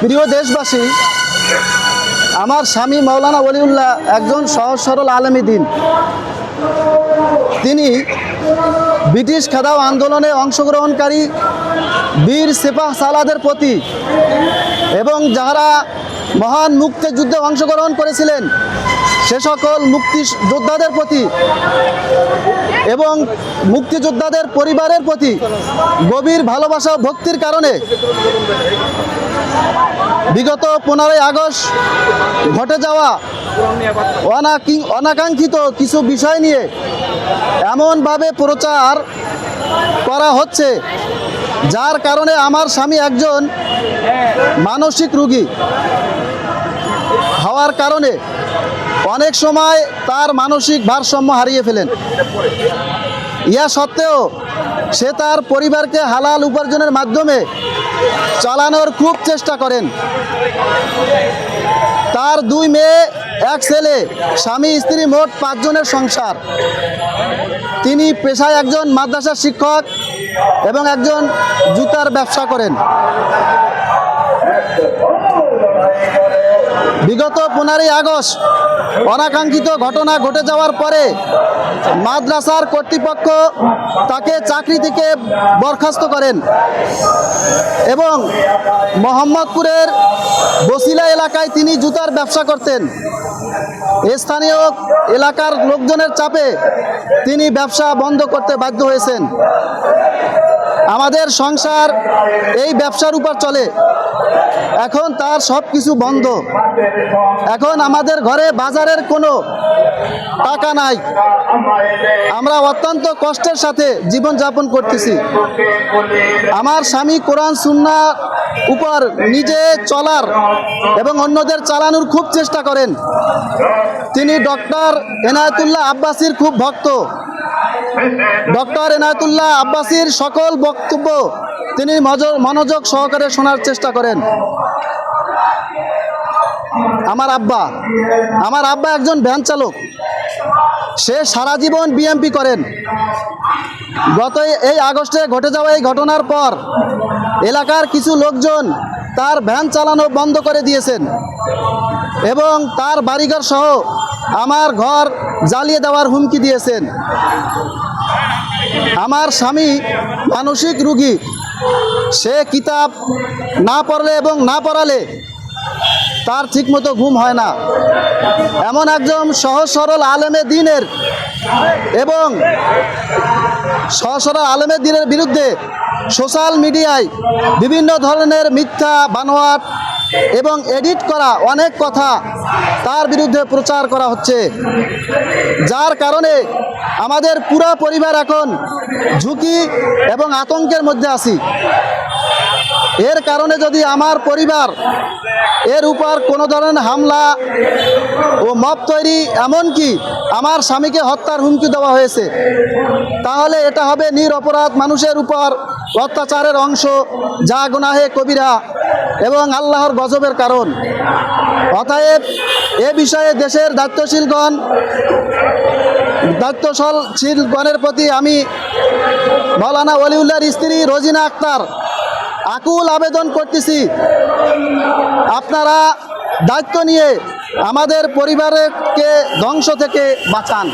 প্রিয় দেশবাসী, আমার স্বামী মাওলানা ওলিউল্লাহ একজন সহজ সরল আলেম দ্বীন। তিনি ব্রিটিশ খেদাও আন্দোলনে অংশগ্রহণকারী বীর সিপাহ সালাদের প্রতি এবং যারা মহান মুক্তিযুদ্ধে অংশগ্রহণ করেছিলেন সে সকল মুক্তিযোদ্ধাদের প্রতি এবং মুক্তিযোদ্ধাদের পরিবারের প্রতি গভীর ভালোবাসা ও ভক্তির কারণে বিগত 15ই আগস্ট ঘটে যাওয়া অনাকাঙ্ক্ষিত কিছু বিষয় নিয়ে এমনভাবে প্রচার করা হচ্ছে যার কারণে আমার স্বামী একজন মানসিক রোগী হওয়ার কারণে অনেক সময় তার মানসিক ভারসাম্য হারিয়ে ফেলেন। ইয়া সত্ত্বেও সে তার পরিবারকে হালাল উপার্জনের মাধ্যমে চালানোর খুব চেষ্টা করেন। তার 2 মেয়ে 1 ছেলে, স্বামী স্ত্রী মোট 5 জনের সংসার। তিনি পেশায় একজন মাদ্রাসা শিক্ষক এবং একজন জুতার ব্যবসা করেন। বিগত 15ই আগস্ট অনাকাঙ্ক্ষিত ঘটনা ঘটে যাওয়ার পরে মাদ্রাসার কর্তৃপক্ষ তাকে চাকরি থেকে বরখাস্ত করেন এবং মোহাম্মদপুরের বসিলা এলাকায় তিনি জুতার ব্যবসা করতেন। স্থানীয় এলাকার লোকজনের চাপে তিনি ব্যবসা বন্ধ করতে বাধ্য হয়েছেন। আমাদের সংসার এই ব্যবসার উপর চলে। এখন তার সব কিছু বন্ধ। এখন আমাদের ঘরে বাজারের কোনো টাকা নাই। আমরা অত্যন্ত কষ্টের সাথে জীবনযাপন করতেছি। আমার স্বামী কোরআন সুন্নাহ উপর নিজে চলার এবং অন্যদের চালানোর খুব চেষ্টা করেন। তিনি ডক্টর এনায়েতুল্লাহ আব্বাসীর খুব ভক্ত। ডক্টর এনায়েতুল্লাহ আব্বাসীর সকল বক্তব্য তিনি মনোযোগ সহকারে শোনার চেষ্টা করেন। আমার আব্বা একজন ভ্যান চালক। সে সারা জীবন বিএমপি করেন। গত এই আগস্টে ঘটে যাওয়া এই ঘটনার পর এলাকার কিছু লোকজন তার ভ্যান চালানো বন্ধ করে দিয়েছেন এবং তার বাড়িঘর সহ আমার ঘর জ্বালিয়ে দেওয়ার হুমকি দিয়েছেন। আমার স্বামী মানসিক রোগী। সে কিতাব না পড়লে এবং না পড়ালে তার ঠিকমতো ঘুম হয় না। এমন একজন সহজ সরল আলেমে দ্বীনের এবং সহজ সরল আলেমে দ্বীনের বিরুদ্ধে সোশ্যাল মিডিয়ায় বিভিন্ন ধরনের মিথ্যা বানোয়াট এবং এডিট করা অনেক কথা তার বিরুদ্ধে প্রচার করা হচ্ছে, যার কারণে আমাদের পুরো পরিবার এখন ঝুঁকি এবং আতঙ্কের মধ্যে আছি। এর কারণে যদি আমার পরিবার এর উপর কোনো ধরনের হামলা ও মব তৈরি, এমনকি আমার স্বামীকে হত্যার হুমকি দেওয়া হয়েছে, তাহলে এটা হবে নিরপরাধ মানুষের উপর অত্যাচারের অংশ, যা গুনাহে কবিরা এবং আল্লাহর গজবের কারণ। অতএব এ বিষয়ে দেশের দায়িত্বশীলগণের প্রতি আমি মাওলানা ওলিউল্লাহর স্ত্রী রোজিনা আক্তার আকুল আবেদন করতেছি, আপনারা দায়িত্ব নিয়ে আমাদের পরিবারকে ধ্বংস থেকে বাঁচান।